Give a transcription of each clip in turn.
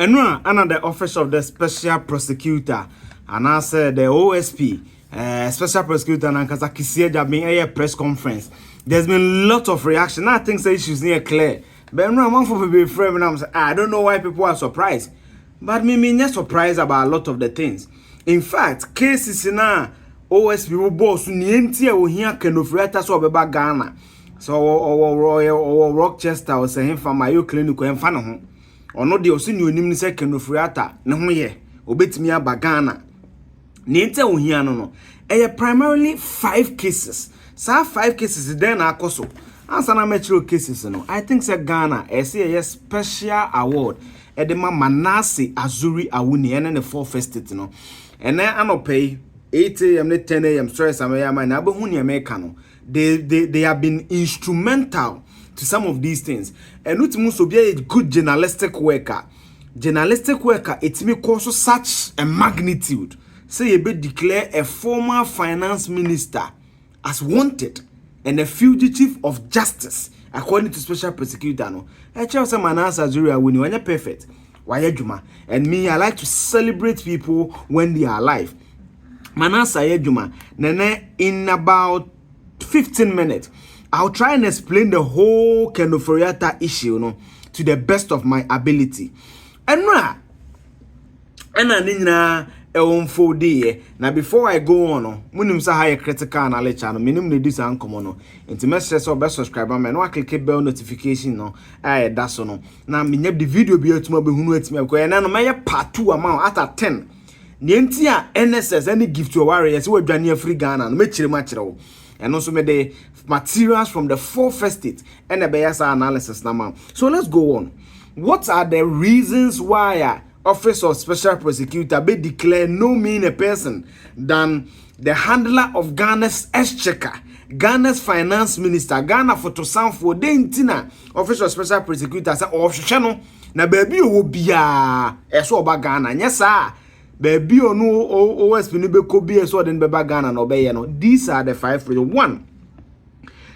And no, under the office of the special prosecutor, and I said the OSP, special prosecutor, and Kazakisia being a press conference. There's been a lot of reaction. I think the issues near clear. But no, one for be afraid when I'm saying, I don't know why people are surprised. But me not surprised about a lot of the things. In fact, cases in OSP boss niente o hia Ken Ofori-Atta so beba Ghana. So or Rochester or say him from my clinic and fan ho. Or no de osi ni onim ni say Ken Ofori-Atta ne ho ye. Obetimi aba Ghana. Niente o hia no. Primarily 5 cases. So 5 cases then akoso. Answer na metro cases no. I think say Ghana say a special award. Edema Manase Azuri Awuni and the 4 first state no. And then I no pay 8 a.m. 10 a.m. stress am na abehuni Americano. They have been instrumental to some of these things. And it must be a good journalistic worker. Journalistic worker, it may cause such a magnitude. Say you be declare a former finance minister as wanted and a fugitive of justice, according to special prosecutor. No, I tell some Manase Azuri Awuni when you're perfect. Why Juma? And me, I like to celebrate people when they are alive. Manase Juma, Nene, in about 15 minutes, I'll try and explain the whole Ken Ofori-Atta issue, to the best of my ability. And now before I go on, munim sa high critical analysis channel, minimum need this and come on. Into message or best subscriber, man, no click bell notification no. That's no. Now me the video be to me hunu etime because na no my part 2 amount at 10. Nientia NSS any gift to warriors we dwane free Ghana no me chire ma chire wo. And also me the materials from the 4 first state and the bias analysis now. So let's go on. What are the reasons why Office of Special Prosecutor be declare no mean a person than the handler of Ghana's exchequer, Ghana's finance minister, Ghana for to sound for dentina Office of Special Prosecutor say oh channel na baby o bia eso oba Ghana nyesa baby o no OSP ni be ko bia so den beba Ghana no be no. These are the 5 reasons. 1,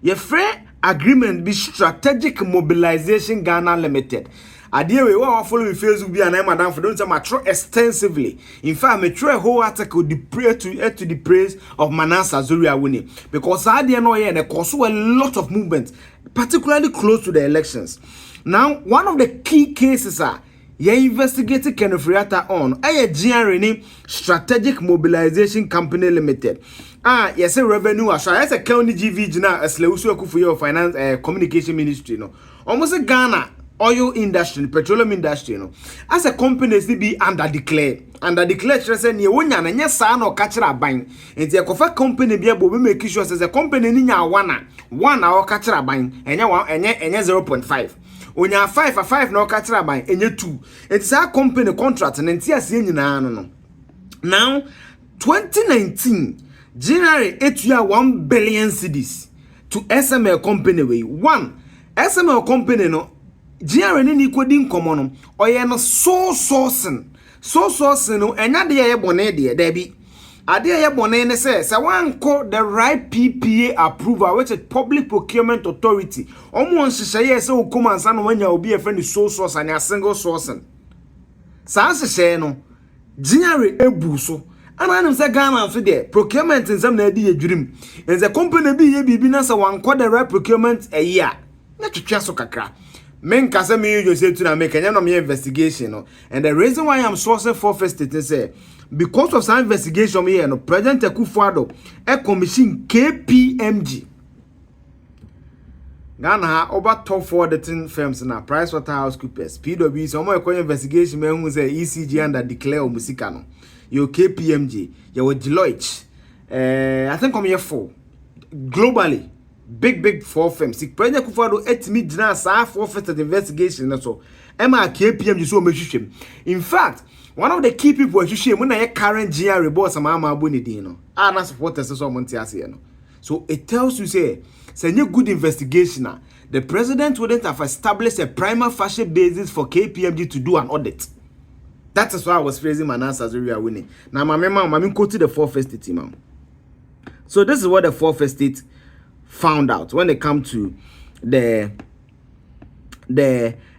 your free agreement be strategic mobilization Ghana Limited. Idea we will follow me Facebook be and madam for don't say mature extensively. In fact, me try a whole article to the praise of Manase Azuri Awuni because idea no here and cause a lot of movement, particularly close to the elections. Now, one of the key cases are you investigated Ken Ofori-Atta on a GRN Strategic Mobilization Company Limited. Yes, a revenue as a county GV now as Leusu for your finance communication ministry no. Almost a Ghana oil industry, petroleum industry, as a company they be under declare say ni wonya na nya sa na o ka kira ban enti e kofa company bia bo be make sure say the company ni nya one na o ka kira ban enye 0.5 onya 5 na o ka kira ban enye 2 enti sa company contract na enti ase nyina no. Now 2019 January etua 1 billion cedis to SML company way. 1 SML company no GRN ni kwedi nkomo no oye no so sourcing no enya de ye bone de da bi ade ye bone ne say one call the right PPA approval which is Public Procurement Authority omo nhihye say okomansa no wanya obi e friend so source and single sourcing sa nhihye no GRN ebu so ananim say Ghana so there procurement nsam na ade ye dwurim and the company bi ye bibi na say one call the right procurement a year na twetwa so kakra. Men kasa me you say to na make no me investigation no. And the reason why I'm sourcing for first state say because of some investigation me here no President Akufo-Addo e commission KPMG Ghana over top 4 auditing firms na PricewaterhouseCoopers PwC so mo investigation me hu say ECG under declare o musika no your KPMG your Deloitte I think come here 4 globally big 4 firms. President Akufo-Addo etimi dina sa 4 first investigation so Emma KPMG so mehwehwem. In fact, one of the key people hwehwem na ye current GR boss ama aboni din no. Na supporters so monte ase no. So it tells you say a good investigation the president wouldn't have established a prima facie basis for KPMG to do an audit. That is why I was praising Manase Azuri Awuni. Now my quote the 4 first state imam. So this is what the 4 first state found out when they come to the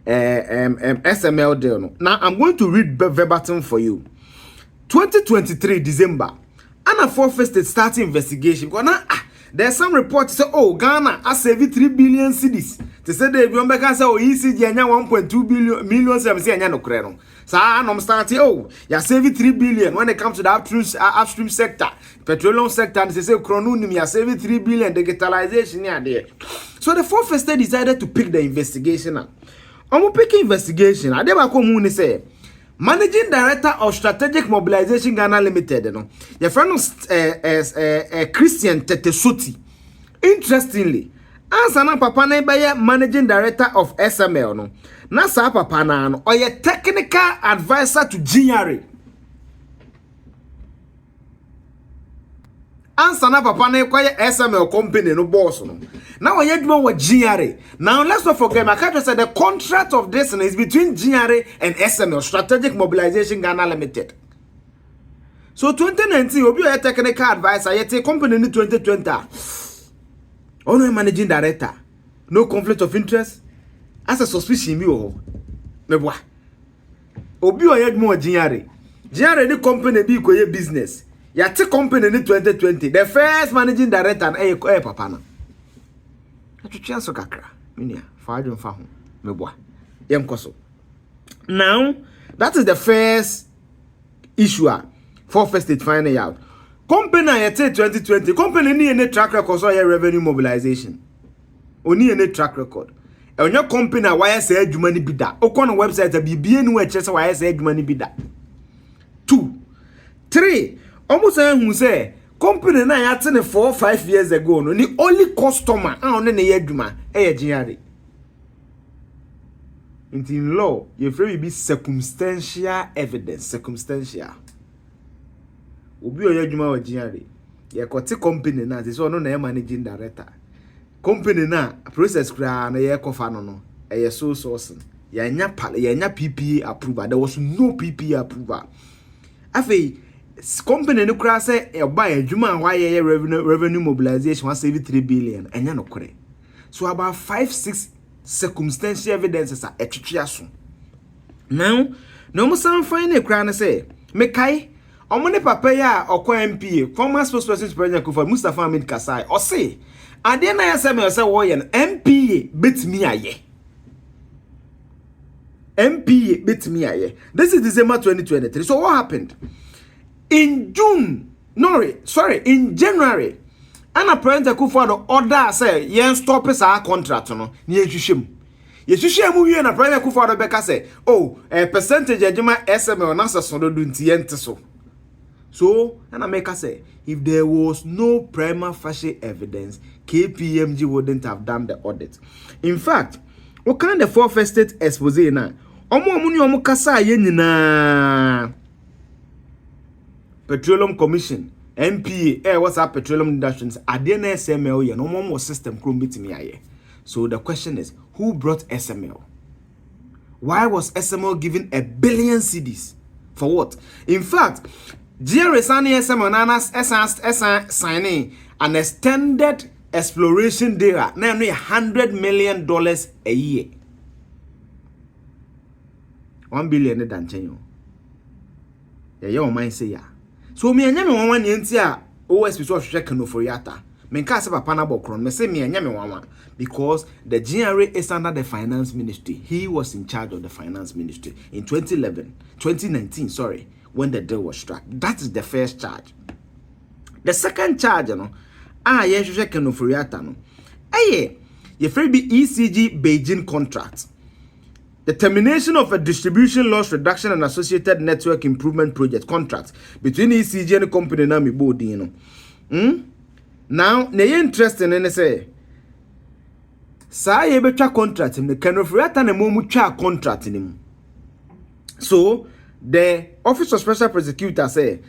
SML deal. No. Now I'm going to read verbatim for you. 2023 December, and a forfeited starting investigation. Because now there's some reports say, oh, Ghana has saved 3 billion cedis. They said they will make us say, oh, ECG anya 1.2 million. Say anya no kreno. So I'm starting. Oh, you saving 3 billion when it comes to the upstream sector, petroleum sector. And they say chrononym, you saving 3 billion digitalization there. So the forfeited decided to pick the investigation up. I'm picking investigation. I never come say. Managing Director of Strategic Mobilization Ghana Limited, no, your friend Christian Tetesuti. Interestingly, ansana papa na be Managing Director of SML, no, na sa papa na no, or your technical advisor to GRA. Ansana papa na kwa SML company no boss no. Now we do with GRA. Now let's not forget, my country said the contract of this is between GRA and SML, Strategic Mobilization Ghana Limited. So 2019, will be a technical advisor. Yet a company in 2020. Only managing director. No conflict of interest. As a suspicion, you me Obi o more GRA. GRA the company be ko business. Yet a company in 2020. The first managing director and papa na. Atwetwe kakra minia faadwon fa ho meboa yemkoso. Now that is the first issue for first state final out company at 2020 company ni any track record so your revenue mobilization oni any track record onye company why say adwuma ni bida okon website a bibie ni we chese why say adwuma ni bida 2 3 almost hu say company na ya tene 4-5 years ago no ni only customer on na ye adwuma GRA. In law you free be circumstantial evidence. Circumstantial obi o ye adwuma wa GRA ye kote company na say so no na managing director company na process kra na ye kofa no ye so sourcing ya nya PPA approval. There was no PPA approval. Afei company no kra say e buy adwuma why ye revenue mobilization was save 3 billion enya no kore. So about 5-6 circumstantial evidences are etwetwe. Now no mo san find e kra na say me kai omone papa ya okwa MPA former spokesperson president Kufa Mustafa Ahmed Kasai o say ade na ya say me say wo ye MPA betimi aye. MPA betimi aye. This is December 2023. So what happened? In January, Anna President Kufa order say yen stop our contract no ni ehwehwem. Yehwehwem wie na President Kufa beka say oh percentage ejima SML na so do nti yente so. So Anna make say if there was no prima facie evidence, KPMG wouldn't have done the audit. In fact, what kind of forfeited expose na omo ni omo kasa ye nyina Petroleum Commission, MPA, what's up, Petroleum Industries, Adena SML, no more system betimi aye. So the question is, who brought SML? Why was SML given 1 billion cedis? For what? In fact, GRA SML Nanas signing an extended exploration data, namely $100 million a year. 1 billion than change. Yeah, your mind say yeah. So me anya me wanwan enti a OSP so hwehwe Ken Ofori-Atta. Me nka se papa na bokron me say me anya me wanwan because the GRA is under the finance ministry. He was in charge of the finance ministry in 2019, sorry, when the deal was struck. That is the first charge. The second charge, ye hwehwe Ken Ofori-Atta no. Ye free be ECG Beijing contract. The termination of a distribution loss reduction and associated network improvement project contract between ECG and the company na mi bodi Now, na ye interesting in say sa ye betwa contract him the Ken Ofori-Atta na mo mu twa contract him. So, the Office of Special Prosecutor say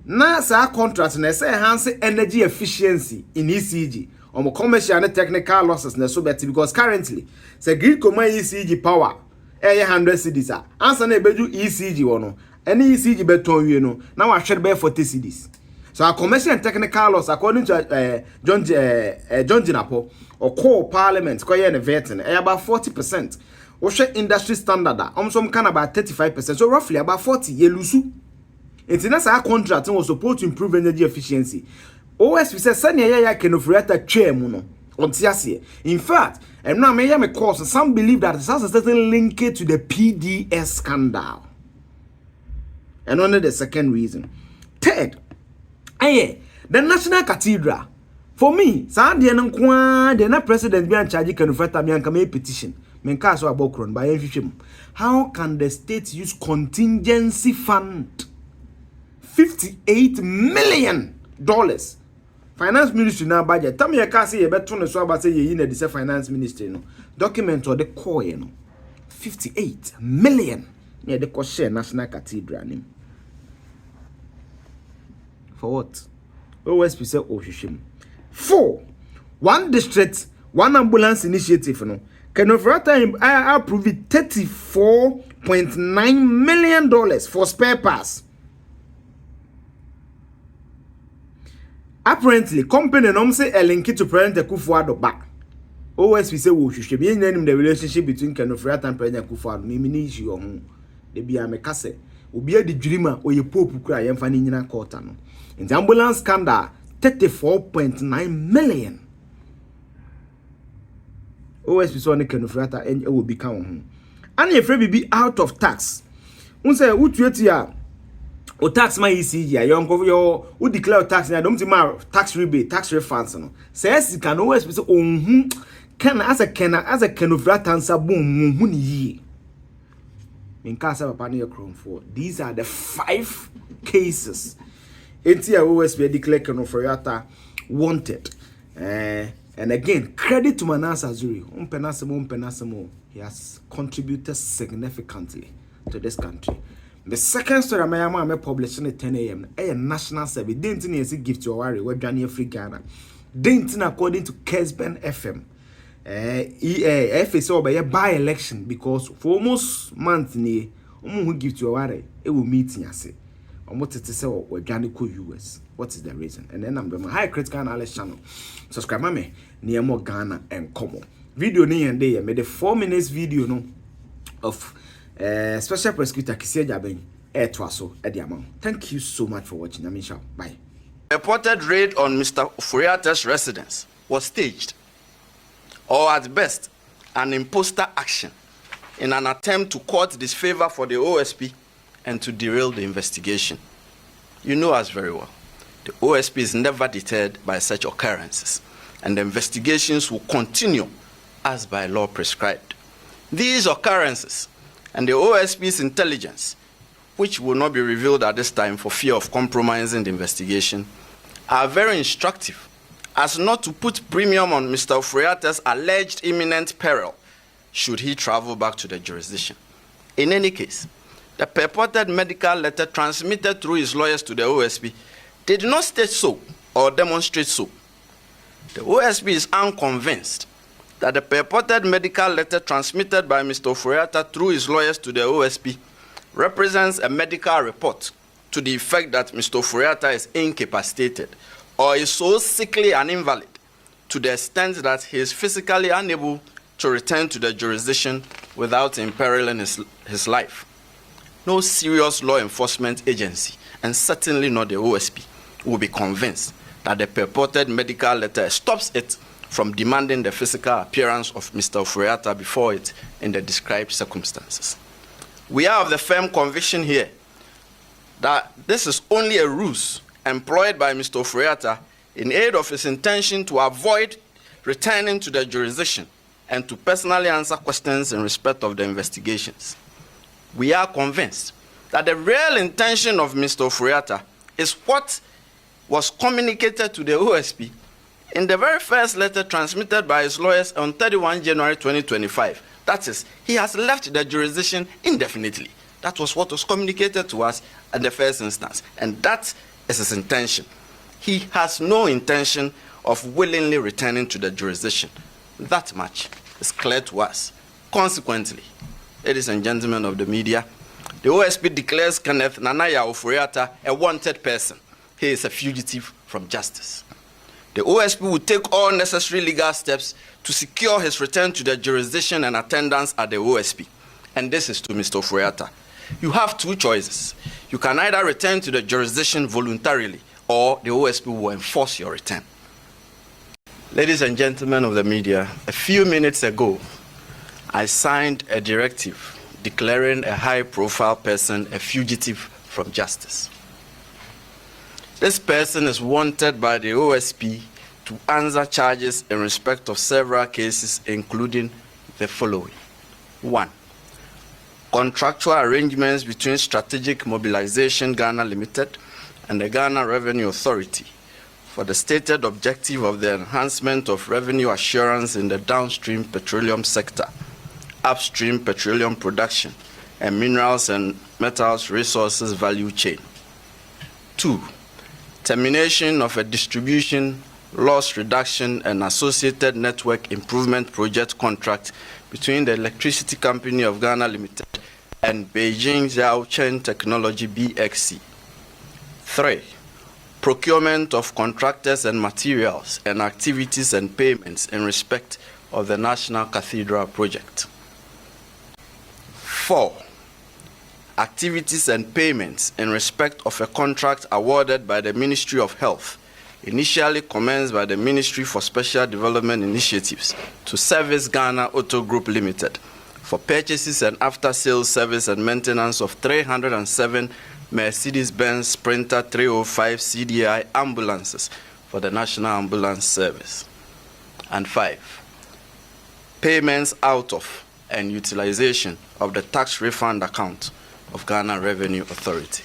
na sa contract na say enhance energy efficiency in ECG. Commercial and technical losses na so better because currently say grid command ECG power 100 cedis answer na ebeju ECG wono any ECG beton wie no na wa hwere be 40 cedis. So our commercial and technical loss according to John Jinapo or core parliament ko ye ne vetting about 40%. industry standard some kind about 35%, so roughly about 40 ye lose. It's in our contract was supposed to improve energy efficiency. OSP says Ken Ofori-Atta chairman on TSC. In fact, and now may have cause some believe that it has a certain link to the PDS scandal. And only the second reason. Third, the National Cathedral. For me, the na president be charge Ken Ofori-Atta me and come petition. Menka so about kron by how can the state use contingency fund $58 million? Finance ministry now budget. Tell me you can't say you better to so about say you in the finance ministry no. Document or the core no. 58 million. Yeah, the cost share National Cathedral name. For what? OSP say Oshishim. 4. One district, one ambulance initiative no. Ken Ofori-Atta approved $34.9 million for spare parts. Apparently, company no say a link to President Akufo-Addo back. OSP say we should be in the relationship between Ken Ofori-Atta and President Akufo-Addo. Me issue on the be a mekase. Obi a di dreamer or ye pope kura yemfa ni nyina court no. In the ambulance scandal, $34.9 million. OSP so ne Ken Ofori-Atta and will become and if be out of tax. Unse utueti ya o tax my ECG your who declare tax na don't ma tax rebate, tax refunds no. Says can OSP so can as a Ken Ofori-Atta answer boom hu ni yi. In case papa na your for. These are the 5 cases. Enti OSP declare Ken Ofori-Atta wanted. And again, credit to Manasa Zuri. He has contributed significantly to this country. The second story I published at 10 a.m. A national survey. Didn't need gift to Awari, where Johnny Free Ghana. Didn't according to Kesben FM. FSO by a by-election because for almost months who give to Awari, it will meet in say. What it is or Johnny US. What is the reason? And then I'm the high critical analysis channel. Subscribe me near more Ghana and Como. Video ni and day made a 4 minutes video no of special prosecutor Kisia Jabeng Twaso at the amount. Thank you so much for watching. Amisha. Bye. A reported raid on Mr. Ofori-Atta's residence was staged, or at best, an imposter action in an attempt to court disfavor for the OSP and to derail the investigation. You know us very well. The OSP is never deterred by such occurrences, and the investigations will continue as by law prescribed. These occurrences and the OSP's intelligence, which will not be revealed at this time for fear of compromising the investigation, are very instructive as not to put premium on Mr. Ofori-Atta's alleged imminent peril should he travel back to the jurisdiction. In any case, the purported medical letter transmitted through his lawyers to the OSP did not state so or demonstrate so. The OSP is unconvinced that the purported medical letter transmitted by Mr. Ofori-Atta through his lawyers to the OSP represents a medical report to the effect that Mr. Ofori-Atta is incapacitated or is so sickly and invalid to the extent that he is physically unable to return to the jurisdiction without imperiling his life. No serious law enforcement agency, and certainly not the OSP, will be convinced that the purported medical letter stops it from demanding the physical appearance of Mr. Ofori-Atta before it in the described circumstances. We are of the firm conviction here that this is only a ruse employed by Mr. Ofori-Atta in aid of his intention to avoid returning to the jurisdiction and to personally answer questions in respect of the investigations. We are convinced that the real intention of Mr. Ofori-Atta is what was communicated to the OSP in the very first letter transmitted by his lawyers on 31 January 2025. That is, he has left the jurisdiction indefinitely. That was what was communicated to us at the first instance, and that is his intention. He has no intention of willingly returning to the jurisdiction. That much is clear to us. Consequently, ladies and gentlemen of the media, the OSP declares Kenneth Nanaya Ofori-Atta a wanted person. He is a fugitive from justice. The OSP will take all necessary legal steps to secure his return to the jurisdiction and attendance at the OSP. And this is to Mr. Ofori-Atta. You have two choices. You can either return to the jurisdiction voluntarily, or the OSP will enforce your return. Ladies and gentlemen of the media, a few minutes ago, I signed a directive declaring a high-profile person a fugitive from justice. This person is wanted by the OSP to answer charges in respect of several cases, including the following. 1. Contractual arrangements between Strategic Mobilization Ghana Limited and the Ghana Revenue Authority for the stated objective of the enhancement of revenue assurance in the downstream petroleum sector, upstream petroleum production, and minerals and metals resources value chain. 2. Termination of a distribution, loss reduction, and associated network improvement project contract between the Electricity Company of Ghana Limited and Beijing Zhaochen Technology BXC. 3. Procurement of contractors and materials and activities and payments in respect of the National Cathedral project. 4. Activities and payments in respect of a contract awarded by the Ministry of Health, initially commenced by the Ministry for Special Development Initiatives to Service Ghana Auto Group Limited for purchases and after-sales service and maintenance of 307 Mercedes-Benz Sprinter 305 CDI ambulances for the National Ambulance Service. And 5. Payments out of and utilization of the tax refund account of Ghana Revenue Authority.